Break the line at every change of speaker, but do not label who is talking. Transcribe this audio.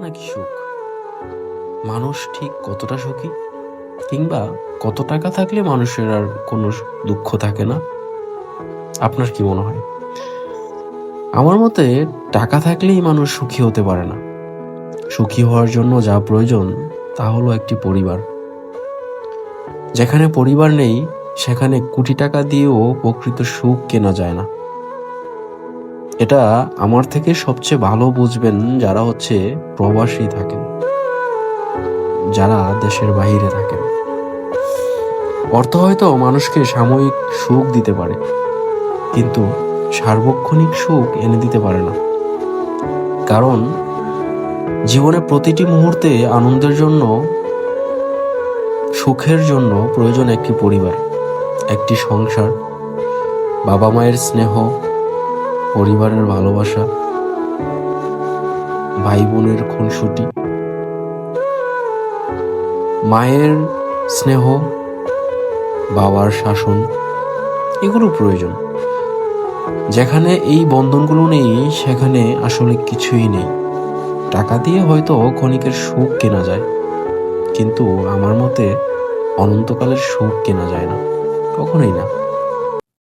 নাকি সুখ? মানুষ ঠিক কতটা সুখী? কিংবা কত টাকা থাকলে মানুষের আর কোনো দুঃখ থাকে না? আপনার কি মনে হয়? আমার মতে টাকা থাকলেই মানুষ সুখী হতে পারে না। সুখী হওয়ার জন্য যা প্রয়োজন তা হলো একটি পরিবার। যেখানে পরিবার নেই সেখানে কোটি টাকা দিয়েও প্রকৃত সুখ কেনা যায় না। এটা আমার থেকে সবচেয়ে ভালো বুঝবেন যারা প্রবাসী থাকেন, যারা দেশের বাইরে থাকেন। অর্থ হয়তো মানুষকে সাময়িক সুখ দিতে পারে, কিন্তু সার্বক্ষণিক সুখ এনে দিতে পারে না। কারণ জীবনে প্রতিটি মুহূর্তে আনন্দের জন্য, সুখের জন্য প্রয়োজন একটি পরিবার, একটি সংসার, বাবা মায়ের স্নেহ, পরিবারের ভালোবাসা, ভাই বোনের খুনসুটি, মায়ের স্নেহ, বাবার শাসন, এগুলো প্রয়োজন। যেখানে এই বন্ধনগুলো নেই সেখানে আসলে কিছুই নেই। টাকা দিয়ে হয়তো ক্ষণিকের সুখ কেনা যায়, কিন্তু আমার মতে অনন্তকালের সুখ কেনা যায় না, কখনোই না।